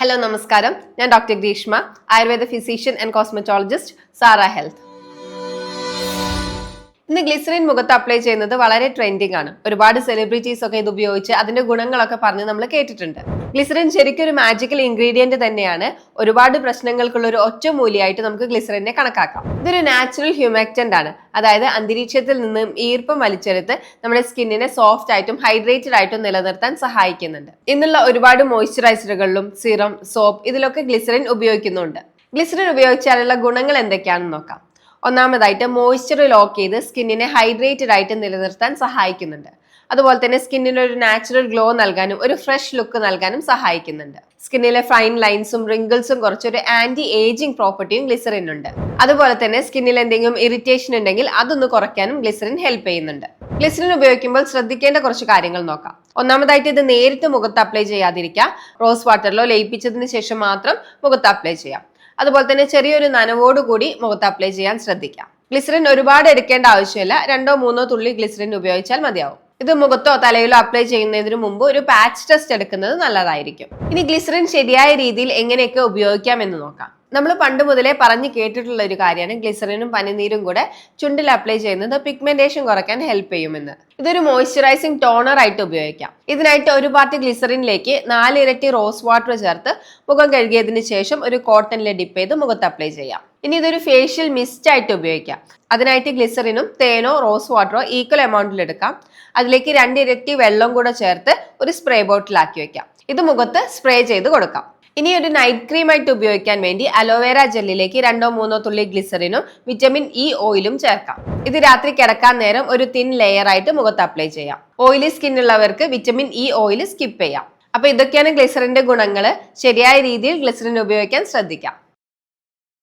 Hello നമസ്കാരം, ഞാൻ doctor Greeshma, Ayurveda physician and cosmetologist, Sara health. ഇന്ന് ഗ്ലിസറിൻ മുഖത്ത് അപ്ലൈ ചെയ്യുന്നത് വളരെ ട്രെൻഡിങ് ആണ്. ഒരുപാട് സെലിബ്രിറ്റീസ് ഒക്കെ ഇത് ഉപയോഗിച്ച് അതിന്റെ ഗുണങ്ങളൊക്കെ പറഞ്ഞ് നമ്മൾ കേട്ടിട്ടുണ്ട്. ഗ്ലിസറിൻ ശരിക്കും ഒരു മാജിക്കൽ ഇൻഗ്രീഡിയന്റ് തന്നെയാണ്. ഒരുപാട് പ്രശ്നങ്ങൾക്കുള്ള ഒരു ഒറ്റമൂലിയായിട്ട് നമുക്ക് ഗ്ലിസറിനെ കണക്കാക്കാം. ഇതൊരു നാച്ചുറൽ ഹ്യൂമാക്റ്റന്റ് ആണ്. അതായത് അന്തരീക്ഷത്തിൽ നിന്നും ഈർപ്പം വലിച്ചെടുത്ത് നമ്മുടെ സ്കിന്നിനെ സോഫ്റ്റ് ആയിട്ടും ഹൈഡ്രേറ്റഡ് ആയിട്ടും നിലനിർത്താൻ സഹായിക്കുന്നുണ്ട്. ഇന്നുള്ള ഒരുപാട് മോയ്സ്ചറൈസറുകളിലും സിറം, സോപ്പ് ഇതിലൊക്കെ ഗ്ലിസറിൻ ഉപയോഗിക്കുന്നുണ്ട്. ഗ്ലിസറിൻ ഉപയോഗിച്ചാലുള്ള ഗുണങ്ങൾ എന്തൊക്കെയാണെന്ന് നോക്കാം. ഒന്നാമതായിട്ട് മോയ്സ്ചർ ലോക്ക് ചെയ്ത് സ്കിന്നിനെ ഹൈഡ്രേറ്റഡ് ആയിട്ട് നിലനിർത്താൻ സഹായിക്കുന്നുണ്ട്. അതുപോലെ തന്നെ സ്കിന്നിന് ഒരു നാച്ചുറൽ ഗ്ലോ നൽകാനും ഒരു ഫ്രഷ് ലുക്ക് നൽകാനും സഹായിക്കുന്നുണ്ട്. സ്കിന്നിലെ ഫൈൻ ലൈൻസും റിങ്കിൾസും കുറച്ചൊരു ആന്റി ഏജിങ് പ്രോപ്പർട്ടിയും ഗ്ലിസറിൻ ഉണ്ട്. അതുപോലെ തന്നെ സ്കിന്നിൽ എന്തെങ്കിലും ഇറിറ്റേഷൻ ഉണ്ടെങ്കിൽ അതൊന്ന് കുറയ്ക്കാനും ഗ്ലിസറിൻ ഹെൽപ്പ് ചെയ്യുന്നുണ്ട്. ഗ്ലിസറിൻ ഉപയോഗിക്കുമ്പോൾ ശ്രദ്ധിക്കേണ്ട കുറച്ച് കാര്യങ്ങൾ നോക്കാം. ഒന്നാമതായിട്ട് ഇത് നേരിട്ട് മുഖത്ത് അപ്ലൈ ചെയ്യാതിരിക്കുക. റോസ് വാട്ടറിലോ ലയിപ്പിച്ചതിന് ശേഷം മാത്രം മുഖത്ത് അപ്ലൈ ചെയ്യാം. അതുപോലെ തന്നെ ചെറിയൊരു നനവോടുകൂടി മുഖത്ത് അപ്ലൈ ചെയ്യാൻ ശ്രദ്ധിക്കാം. ഗ്ലിസറിൻ ഒരുപാട് എടുക്കേണ്ട ആവശ്യമില്ല. 2-3 തുള്ളി ഗ്ലിസറിൻ ഉപയോഗിച്ചാൽ മതിയാവും. ഇത് മുഖത്തോ തലയിലോ അപ്ലൈ ചെയ്യുന്നതിന് മുമ്പ് ഒരു പാച്ച് ടെസ്റ്റ് എടുക്കുന്നത് നല്ലതായിരിക്കും. ഇനി ഗ്ലിസറിൻ ശരിയായ രീതിയിൽ എങ്ങനെയൊക്കെ ഉപയോഗിക്കാം എന്ന് നോക്കാം. നമ്മൾ പണ്ട് മുതലേ പറഞ്ഞു കേട്ടിട്ടുള്ള ഒരു കാര്യമാണ് ഗ്ലിസറിനും പനിനീരും കൂടെ ചുണ്ടിൽ അപ്ലൈ ചെയ്യുന്നത് പിഗ്മെന്റേഷൻ കുറയ്ക്കാൻ ഹെൽപ്പ് ചെയ്യുമെന്ന്. ഇതൊരു മോയ്സ്ചറൈസിങ് ടോണർ ആയിട്ട് ഉപയോഗിക്കാം. ഇതിനായിട്ട് ഒരു പാർട്ടി ഗ്ലിസറിനിലേക്ക് 4 ഇരട്ടി റോസ് വാട്ടർ ചേർത്ത് മുഖം കഴുകിയതിന് ശേഷം ഒരു കോട്ടണിൽ ഡിപ്പ് ചെയ്ത് മുഖത്ത് അപ്ലൈ ചെയ്യാം. ഇനി ഇതൊരു ഫേഷ്യൽ മിസ്റ്റ് ആയിട്ട് ഉപയോഗിക്കാം. അതിനായിട്ട് ഗ്ലിസറിനും തേനോ റോസ് വാട്ടറോ ഈക്വൽ എമൗണ്ടിൽ എടുക്കാം. അതിലേക്ക് 2 ഇരട്ടി വെള്ളം കൂടെ ചേർത്ത് ഒരു സ്പ്രേ ബോട്ടിലാക്കി വെക്കാം. ഇത് മുഖത്ത് സ്പ്രേ ചെയ്ത് കൊടുക്കാം. ഇനി ഒരു നൈറ്റ് ക്രീം ആയിട്ട് ഉപയോഗിക്കാൻ വേണ്ടി അലോവേര ജെല്ലിലേക്ക് 2-3 തുള്ളി ഗ്ലിസറിനും വിറ്റമിൻ ഇ ഓയിലും ചേർക്കാം. ഇത് രാത്രി കിടക്കാൻ നേരം ഒരു തിൻ ലെയർ ആയിട്ട് മുഖത്ത് അപ്ലൈ ചെയ്യാം. ഓയിലി സ്കിൻ ഉള്ളവർക്ക് വിറ്റമിൻ ഇ ഓയിൽ സ്കിപ്പ് ചെയ്യാം. അപ്പൊ ഇതൊക്കെയാണ് ഗ്ലിസറിന്റെ ഗുണങ്ങൾ. ശരിയായ രീതിയിൽ ഗ്ലിസറിൻ ഉപയോഗിക്കാൻ ശ്രദ്ധിക്കാം.